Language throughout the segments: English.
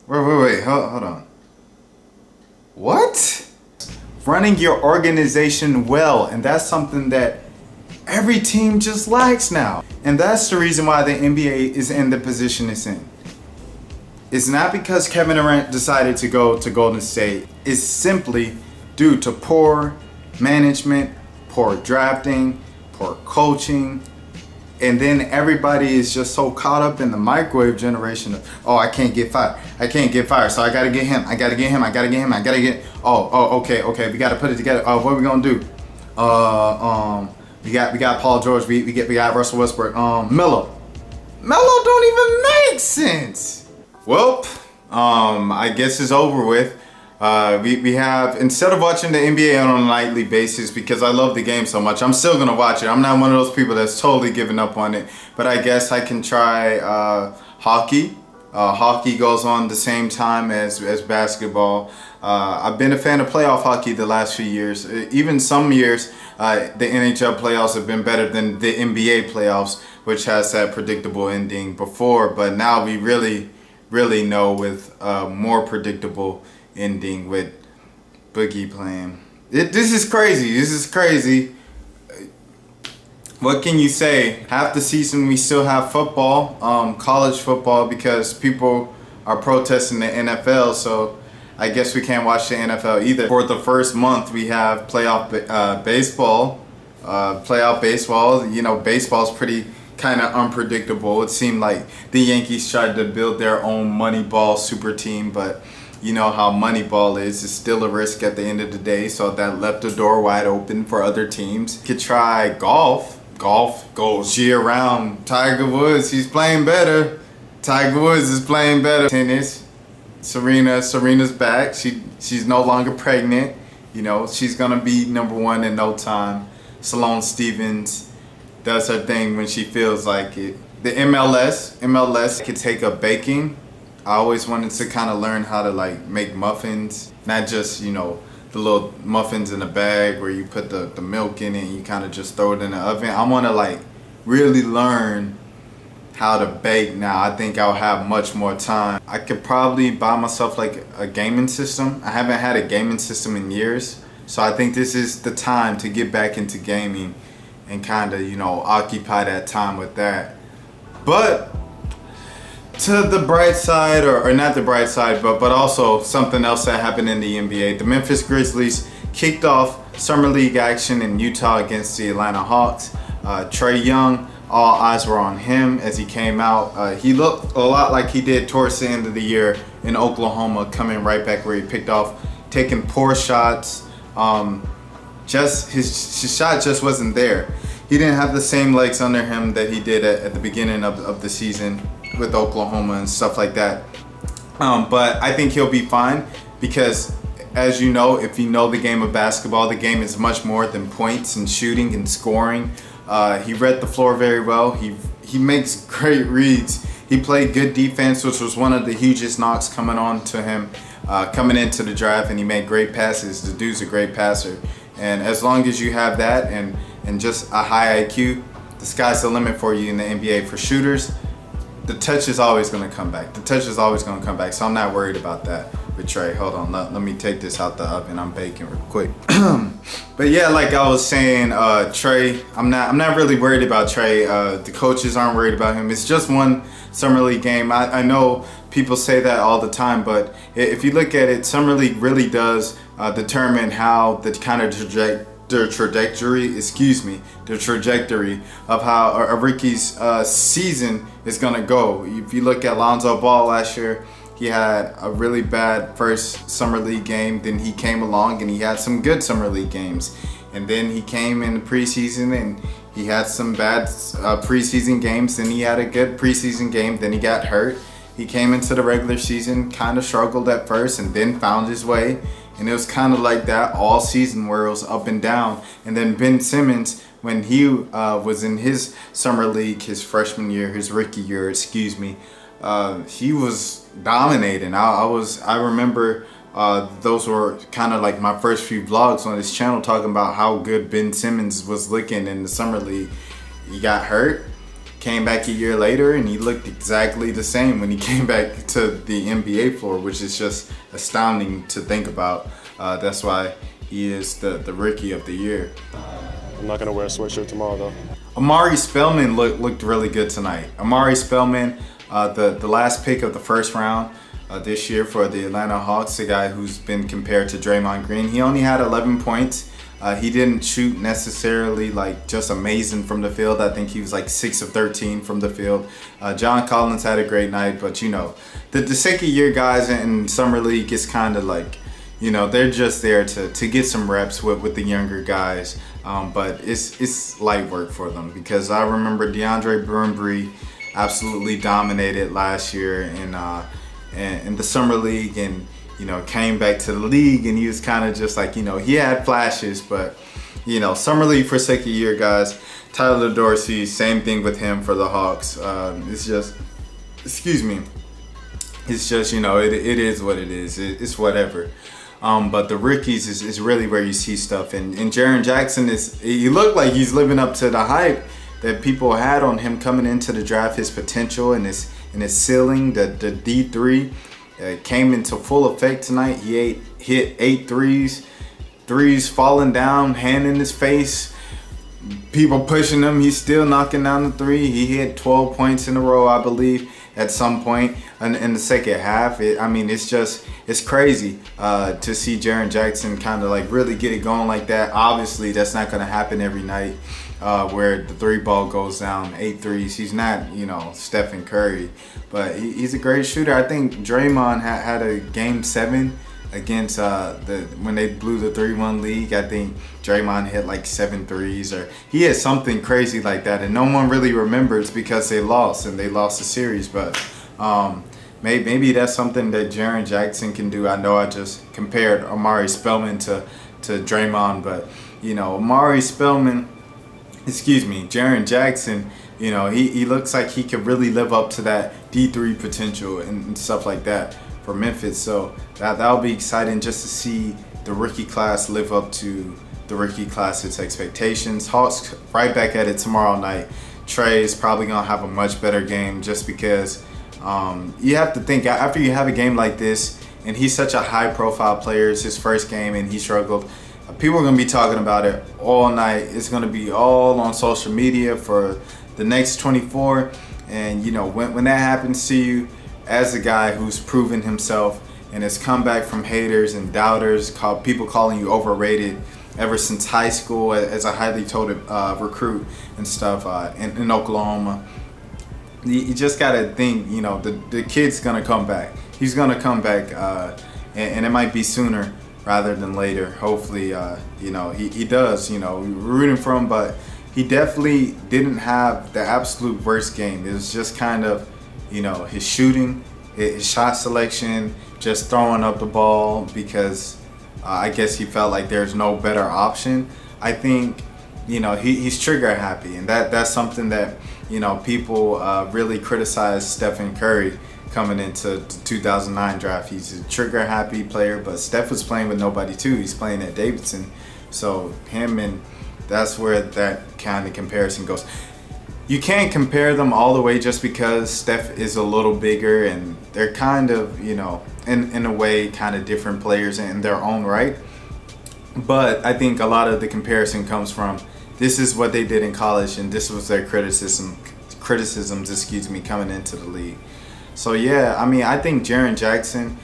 Wait, hold on. What? Running your organization well, and that's something that every team just lacks now. And that's the reason why the NBA is in the position it's in. It's not because Kevin Durant decided to go to Golden State. It's simply due to poor management, poor drafting, poor coaching, and then everybody is just so caught up in the microwave generation of, oh, I can't get fired. I can't get fired, so I gotta get him. I gotta get him. I gotta get him. I gotta get. Okay. We gotta put it together. What are we gonna do? We got Paul George. We got Russell Westbrook. Melo don't even make sense. Well, I guess it's over with. We have, instead of watching the NBA on a nightly basis, because I love the game so much, I'm still gonna watch it. I'm not one of those people that's totally given up on it, but I guess I can try hockey. Hockey goes on the same time as basketball. I've been a fan of playoff hockey the last few years. Even some years, the NHL playoffs have been better than the NBA playoffs, which has that predictable ending before, but now we really know with more predictable ending with Boogie playing. This is crazy. What can you say? Half the season we still have football, college football, because people are protesting the NFL, so I guess we can't watch the NFL either. For the first month we have playoff baseball. You know, baseball's pretty kind of unpredictable. It seemed like the Yankees tried to build their own Moneyball super team, but you know how Moneyball is. It's still a risk at the end of the day, so that left the door wide open for other teams. Could try golf. Golf goes year round. Tiger Woods, he's playing better. Tiger Woods is playing better. Tennis. Serena's back. She's no longer pregnant. You know, she's gonna be #1 in no time. Sloane Stephens does her thing when she feels like it. The MLS could take up baking. I always wanted to kind of learn how to like make muffins, not just, you know, the little muffins in a bag where you put the milk in it and you kind of just throw it in the oven. I want to like really learn how to bake now. I think I'll have much more time. I could probably buy myself like a gaming system. I haven't had a gaming system in years, so I think this is the time to get back into gaming and kind of, you know, occupy that time with that. But to the bright side, or not the bright side, but also something else that happened in the NBA. The Memphis Grizzlies kicked off Summer League action in Utah against the Atlanta Hawks. Trae Young, all eyes were on him as he came out. He looked a lot like he did towards the end of the year in Oklahoma, coming right back where he picked off, taking poor shots. Just his shot just wasn't there. He didn't have the same legs under him that he did at the beginning of the season with Oklahoma and stuff like that. But I think he'll be fine because, as you know, if you know the game of basketball, the game is much more than points and shooting and scoring. He read the floor very well. He makes great reads. He played good defense, which was one of the hugest knocks coming on to him coming into the draft, and he made great passes. The dude's a great passer. And as long as you have that and just a high IQ, the sky's the limit for you in the NBA. For shooters, the touch is always going to come back. So I'm not worried about that with Trae. Hold on, let me take this out the oven. I'm baking real quick. But yeah, like I was saying, Trae, I'm not really worried about Trae. The coaches aren't worried about him. It's just one summer league game. I know people say that all the time, but if you look at it, summer league really does determine how the kind of trajectory of how a rookie's season is gonna go. If you look at Lonzo Ball last year, he had a really bad first summer league game. Then he came along and he had some good summer league games. And then he came in the preseason and he had some bad preseason games. Then he had a good preseason game. Then he got hurt. He came into the regular season, kind of struggled at first and then found his way. And it was kind of like that all season where it was up and down. And then Ben Simmons, when he was in his summer league, his rookie year, he was dominating. I remember those were kind of like my first few vlogs on this channel talking about how good Ben Simmons was looking in the summer league. He got hurt, came back a year later and he looked exactly the same when he came back to the NBA floor, which is just astounding to think about. That's why he is the rookie of the year. I'm not going to wear a sweatshirt tomorrow, though. Amari Spellman looked really good tonight. Amari Spellman, the last pick of the first round this year for the Atlanta Hawks, the guy who's been compared to Draymond Green. He only had 11 points. He didn't shoot necessarily like just amazing from the field. I think he was like 6 of 13 from the field. John Collins had a great night, but you know, the second year guys in Summer League is kind of like, you know, they're just there to get some reps with the younger guys. But it's light work for them, because I remember DeAndre Brumbury absolutely dominated last year in the Summer League, and you know, came back to the league and he was kind of just like, you know, he had flashes, but you know, Summer League for second year guys. Tyler Dorsey, same thing with him for the Hawks. It's just, it's just, you know, it is what it is. It's whatever. But the rookies is really where you see stuff. And Jaren Jackson he looked like he's living up to the hype that people had on him coming into the draft. His potential and his ceiling, the D3 came into full effect tonight. He hit 8 threes falling down, hand in his face, people pushing him. He's still knocking down the three. He hit 12 points in a row, I believe, at some point in the second half. It's crazy to see Jaren Jackson kind of like really get it going like that. Obviously, that's not going to happen every night where the three ball goes down 8 threes. He's not, you know, Stephen Curry, but he's a great shooter. I think Draymond had a game 7 against when they blew the 3-1 lead. I think Draymond hit like 7 threes, or he had something crazy like that, and no one really remembers because they lost the series. But maybe that's something that Jaren Jackson can do. I know I just compared Amari Spellman to Draymond, but you know, Jaren Jackson, you know, he looks like he could really live up to that D3 potential and stuff like that for Memphis. So that'll be exciting just to see the rookie class live up to the rookie class's expectations. Hawks right back at it tomorrow night. Trae is probably going to have a much better game, just because you have to think, after you have a game like this, and he's such a high profile player, it's his first game and he struggled. People are going to be talking about it all night. It's going to be all on social media for the next 24. And, you know, when that happens to you, as a guy who's proven himself and has come back from haters and doubters, people calling you overrated ever since high school as a highly touted recruit and stuff in Oklahoma, you just got to think, you know, the kid's going to come back. He's going to come back, and it might be sooner rather than later. Hopefully, you know, he does, you know, we're rooting for him, but he definitely didn't have the absolute worst game. It was just kind of, you know, his shooting, his shot selection, just throwing up the ball because I guess he felt like there's no better option. I think, you know, he's trigger happy, and that's something that, you know, people really criticize Stephen Curry coming into the 2009 draft. He's a trigger happy player, but Steph was playing with nobody too. He's playing at Davidson, so that's where that kind of comparison goes. You can't compare them all the way just because Steph is a little bigger and they're kind of, you know, in a way kind of different players in their own right. But I think a lot of the comparison comes from, this is what they did in college and this was their criticisms, coming into the league. So yeah, I mean, I think Jaren Jackson,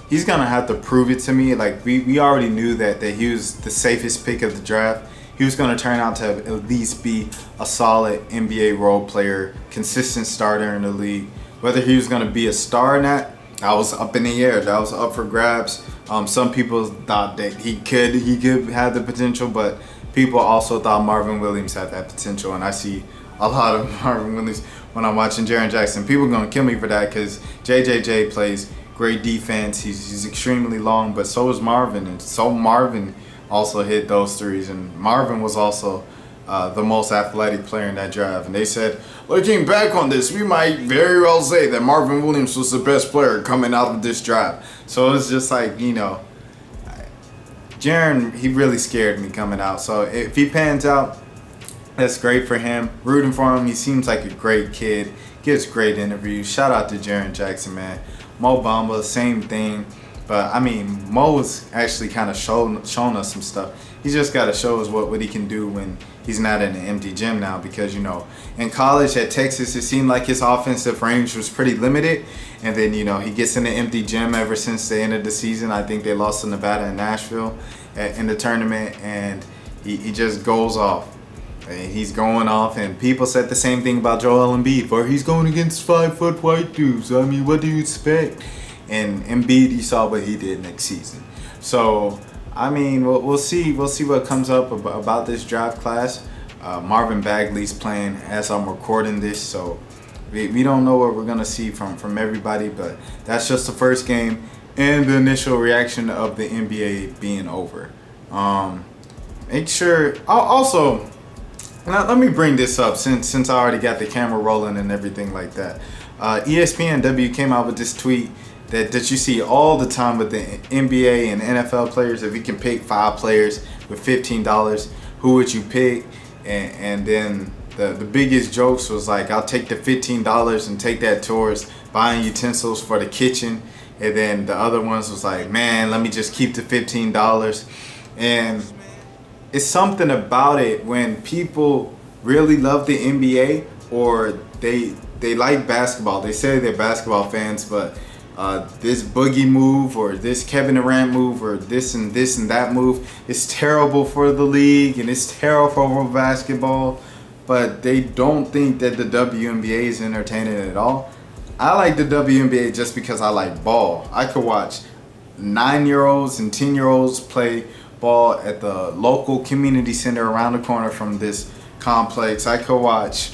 he's gonna have to prove it to me. Like we already knew that he was the safest pick of the draft. He was gonna turn out to at least be a solid NBA role player, consistent starter in the league. Whether he was gonna be a star or not, I was up in the air. That was up for grabs. Some people thought that he could have the potential, but people also thought Marvin Williams had that potential, and I see a lot of Marvin Williams when I'm watching Jaren Jackson. People are gonna kill me for that because JJJ plays great defense. He's extremely long, but so is Marvin, and so Marvin also hit those threes. And Marvin was also the most athletic player in that draft. And they said, looking back on this, we might very well say that Marvin Williams was the best player coming out of this draft. So it's just like, you know, Jaren, he really scared me coming out. So if he pans out, That's great for him. Rooting for him. He seems like a great kid. Gives great interviews. Shout out to Jaren Jackson, man. Mo Bamba, same thing. But I mean, Mo's actually kind of shown us some stuff. He's just got to show us what he can do when he's not in an empty gym now. Because, you know, in college at Texas, it seemed like his offensive range was pretty limited. And then, you know, he gets in an empty gym ever since the end of the season. I think they lost to Nevada and Nashville in the tournament. And he just goes off. And he's going off. And people said the same thing about Joel Embiid. Where he's going against 5-foot white dudes. I mean, what do you expect? And Embiid, you saw what he did next season. So, I mean, we'll see. We'll see what comes up about this draft class. Marvin Bagley's playing as I'm recording this, so we don't know what we're gonna see from everybody. But that's just the first game and the initial reaction of the NBA being over. Make sure. Also, now let me bring this up since I already got the camera rolling and everything like that. ESPNW came out with this tweet that you see all the time with the NBA and NFL players. If you can pick 5 players with $15, who would you pick? And then the biggest jokes was like, I'll take the $15 and take that towards buying utensils for the kitchen. And then the other ones was like, man, let me just keep the $15. And it's something about it when people really love the NBA or they like basketball. They say they're basketball fans, but this boogie move or this Kevin Durant move or this and that move is terrible for the league and it's terrible for basketball, but they don't think that the WNBA is entertaining at all. I like the WNBA just because I like ball. I could watch 9-year-olds and 10-year-olds play ball at the local community center around the corner from this complex. I could watch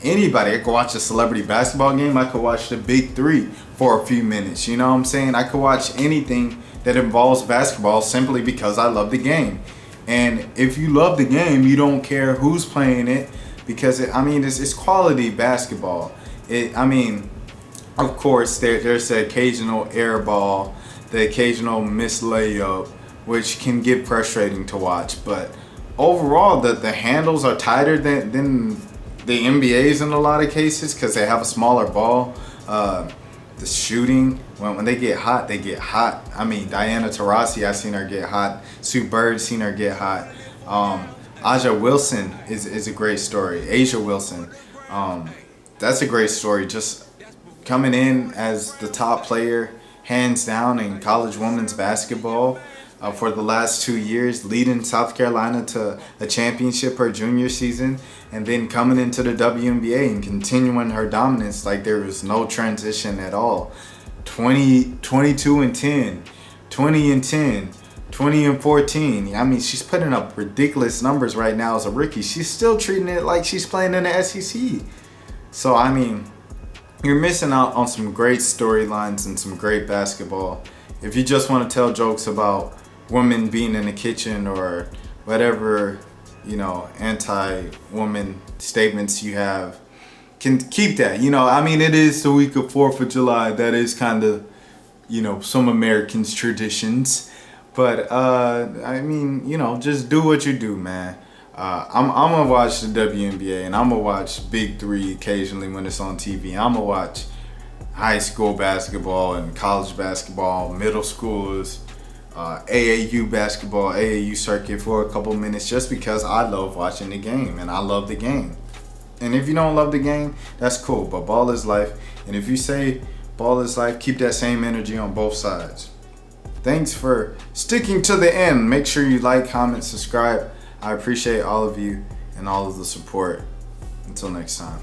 anybody. I could watch a celebrity basketball game. I could watch the Big Three for a few minutes. You know what I'm saying? I could watch anything that involves basketball simply because I love the game. And if you love the game, you don't care who's playing it because it's quality basketball. Of course, there's the occasional air ball, the occasional missed layup, which can get frustrating to watch. But overall, the handles are tighter than the NBA's in a lot of cases because they have a smaller ball. The shooting, when they get hot, they get hot. I mean, Diana Taurasi, I've seen her get hot. Sue Bird, seen her get hot. Aja Wilson is a great story. Asia Wilson, that's a great story. Just coming in as the top player, hands down, in college women's basketball. For the last 2 years, leading South Carolina to a championship her junior season, and then coming into the WNBA and continuing her dominance like there was no transition at all. 22 and 10, 20 and 10, 20 and 14. I mean, she's putting up ridiculous numbers right now as a rookie. She's still treating it like she's playing in the SEC. So, I mean, you're missing out on some great storylines and some great basketball. If you just want to tell jokes about women being in the kitchen or whatever, you know, anti-woman statements you have, can keep that. You know, I mean, it is the week of 4th of July. That is kind of, you know, some Americans' traditions. But, I mean, you know, just do what you do, man. I'm going to watch the WNBA and I'm going to watch Big Three occasionally when it's on TV. I'm going to watch high school basketball and college basketball, middle schoolers, AAU basketball, AAU circuit for a couple minutes just because I love watching the game and I love the game. And if you don't love the game, that's cool, but ball is life. And if you say ball is life, keep that same energy on both sides. Thanks for sticking to the end. Make sure you like, comment, subscribe. I appreciate all of you and all of the support. Until next time.